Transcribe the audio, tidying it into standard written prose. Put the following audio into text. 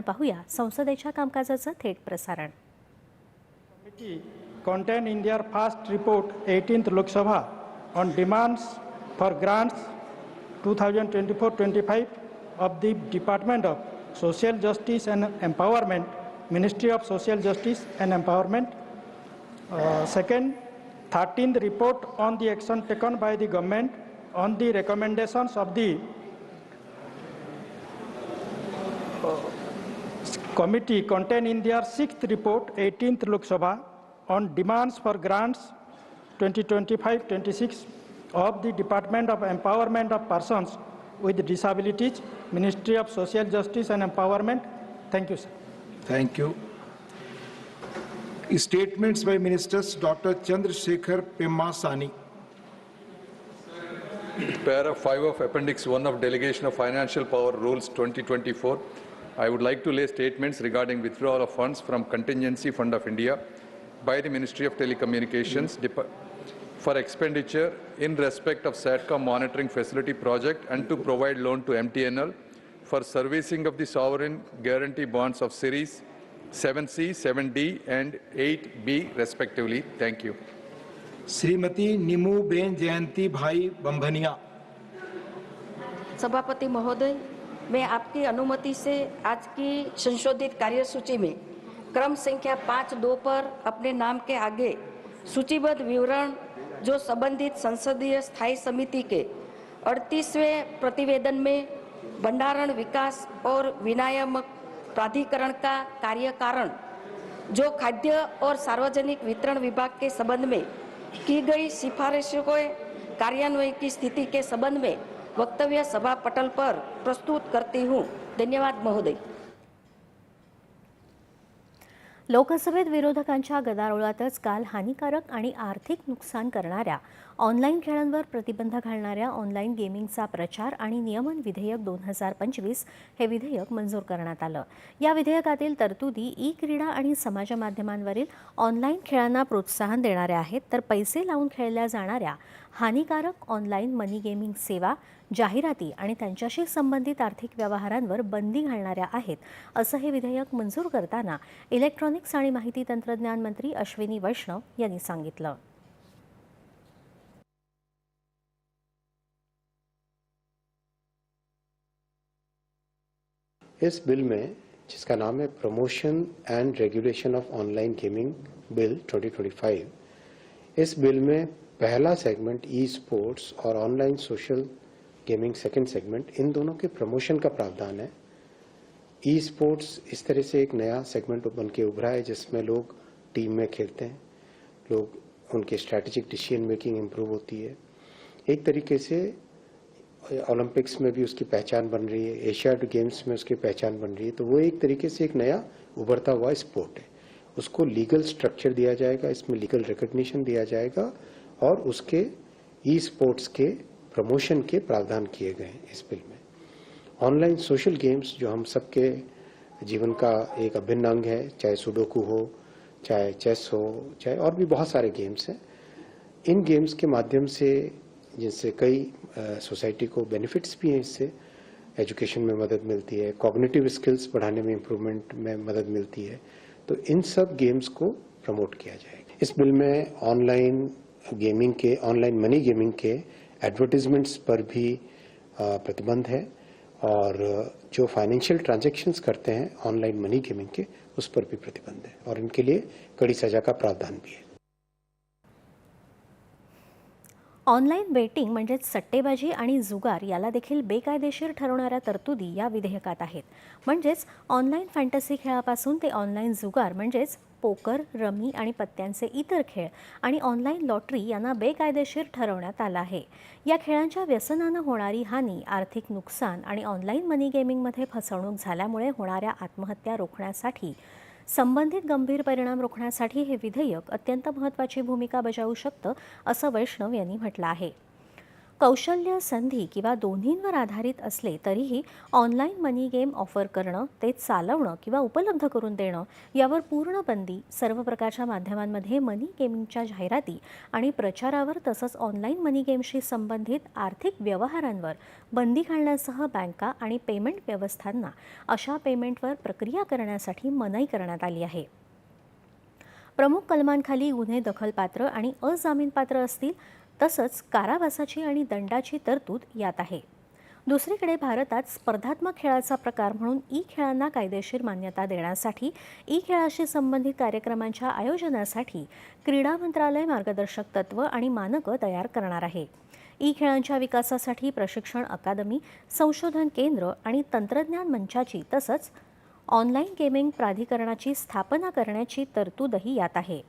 पाहूया संसदेच्या कामकाजाचं थेट प्रसारण. Committee contained in their first report 18th Lok Sabha on demands for grants 2024-25 of the Department of Social Justice and Empowerment, Ministry of Social Justice and Empowerment. Second, 13th report on the action taken by the government on the recommendations of the committee contained in their sixth report, 18th Lok Sabha, on demands for grants 2025-26 of the Department of Empowerment of Persons with Disabilities, Ministry of Social Justice and Empowerment. Thank you, sir. Thank you. Statements by Ministers. Dr. Chandrasekhar Pemmasani. Para 5 of Appendix 1 of Delegation of Financial Power Rules 2024, I would like to lay statements regarding withdrawal of funds from Contingency Fund of India by the Ministry of Telecommunications for expenditure in respect of SATCOM monitoring facility project and to provide loan to MTNL for servicing of the sovereign guarantee bonds of series 7C, 7D and 8B respectively. Thank you. Shrimati नीमू बेन जयंती भाई बंभनिया. सभापति महोदय, मैं आपकी अनुमति से आज की संशोधित कार्यसूची में क्रम संख्या 5.2 पर अपने नाम के आगे सूचीबद्ध विवरण जो संबंधित संसदीय स्थायी समिति के 38वें प्रतिवेदन में भंडारण विकास और विनियामक प्राधिकरण का कार्यकारण जो खाद्य और सार्वजनिक वितरण विभाग के संबंध में की गई सिफारिशों के कार्यान्वयन की स्थिति के संबंध में वक्तव्य सभा पटल पर प्रस्तुत करती हूँ. धन्यवाद महोदय. लोकसभेत विरोधकांच्या गदारोळातच काल हानिकारक आणि आर्थिक नुकसान करणाऱ्या ऑनलाईन खेळांवर प्रतिबंध घालणाऱ्या ऑनलाईन गेमिंगचा प्रचार आणि नियमन विधेयक 2025 हे विधेयक मंजूर करण्यात आलं. या विधेयकातील तरतुदी ई क्रीडा आणि समाज माध्यमांवरील ऑनलाईन खेळांना प्रोत्साहन देणाऱ्या आहेत, तर पैसे लावून खेळल्या जाणाऱ्या हानिकारक ऑनलाईन मनी गेमिंग सेवा, जाहिराती आणि त्यांच्याशी संबंधित आर्थिक व्यवहारांवर बंदी घालणाऱ्या आहेत, असं हे विधेयक मंजूर करताना इलेक्ट्रॉनिक्स आणि माहिती तंत्रज्ञान मंत्री अश्विनी वैष्णव यांनी सांगितलं. इस बिल में, जिसका नाम है promotion end regulation of online gaming bill 2025, is bill में पहला सेगमेंट ई स्पोर्ट्स और online social gaming second segment, in दोनों के प्रमोशन का प्रावधान है. ई स्पोर्ट्स इस तरह से एक नया सेगमेंट बन के उभरा है जिसमें लोग टीम में खेलते हैं, लोग उनके स्ट्रैटेजिक डिसीजन मेकिंग इम्प्रूव होती है. एक तरीके से ओलंपिक्स में भी उसकी पहचान बन रही है, एशियाड गेम्स में उसकी पहचान बन रही है. तो वो एक तरीके से एक नया उभरता हुआ स्पोर्ट है. उसको लीगल स्ट्रक्चर दिया जाएगा, इसमें लीगल रिकॉग्निशन दिया जाएगा और उसके ई स्पोर्ट्स के प्रमोशन के प्रावधान किए गए हैं इस बिल में. ऑनलाइन सोशल गेम्स जो हम सबके जीवन का एक अभिन्न अंग है, चाहे सुडोकू हो, चाहे चेस हो, चाहे और भी बहुत सारे गेम्स हैं. इन गेम्स के माध्यम से जिनसे कई सोसाइटी को बेनिफिट्स भी हैं, इससे एजुकेशन में मदद मिलती है, कॉग्निटिव स्किल्स बढ़ाने में इम्प्रूवमेंट में मदद मिलती है. तो इन सब गेम्स को प्रमोट किया जाएगा. इस बिल में ऑनलाइन गेमिंग के, ऑनलाइन मनी गेमिंग के एडवर्टीजमेंट्स पर भी प्रतिबंध है और जो फाइनेंशियल ट्रांजैक्शंस करते हैं ऑनलाइन मनी गेमिंग के, उस पर भी प्रतिबंध है और इनके लिए कड़ी सजा का प्रावधान भी है. ऑनलाईन बेटिंग म्हणजेच सट्टेबाजी आणि जुगार याला देखील बेकायदेशीर ठरवणाऱ्या तरतुदी या विधेयकात आहेत. म्हणजेच ऑनलाईन फॅन्टसी खेळापासून ते ऑनलाईन जुगार म्हणजेच पोकर, रमी आणि पत्त्यांचे इतर खेळ आणि ऑनलाईन लॉटरी यांना बेकायदेशीर ठरवण्यात आलं आहे. या खेळांच्या व्यसनानं होणारी हानी, आर्थिक नुकसान आणि ऑनलाईन मनी गेमिंगमध्ये फसवणूक झाल्यामुळे होणाऱ्या आत्महत्या रोखण्यासाठी, संबंधित गंभीर परिणाम रोखण्यासाठी हे विधेयक अत्यंत महत्त्वाची भूमिका बजावू शकतं, असं वैष्णव यांनी म्हटलं आहे. कौशल्य, संधी किंवा दोन्हींवर आधारित असले तरीही ऑनलाईन मनी गेम ऑफर करणं, ते चालवणं किंवा उपलब्ध करून देणं यावर पूर्ण बंदी, सर्व प्रकारच्या माध्यमांमध्ये मनी गेमिंगच्या जाहिराती आणि प्रचारावर तसंच ऑनलाईन मनी गेमशी संबंधित आर्थिक व्यवहारांवर बंदी घालण्यासह बँका आणि पेमेंट व्यवस्थांना अशा पेमेंटवर प्रक्रिया करण्यासाठी मनाई करण्यात आली आहे. प्रमुख कलमांखाली गुन्हे दखलपात्र आणि अजामीनपात्र असतील, तसंच कारावासाची आणि दंडाची तरतूद यात आहे. दुसरीकडे भारतात स्पर्धात्मक खेळाचा प्रकार म्हणून ई खेळांना कायदेशीर मान्यता देण्यासाठी ई खेळाशी संबंधित कार्यक्रमांच्या आयोजनासाठी क्रीडा मंत्रालय मार्गदर्शक तत्त्व आणि मानकं तयार करणार आहे. ई खेळांच्या विकासासाठी प्रशिक्षण अकादमी, संशोधन केंद्र आणि तंत्रज्ञान मंचाची तसंच ऑनलाईन गेमिंग प्राधिकरणाची स्थापना करण्याची तरतूदही यात आहे.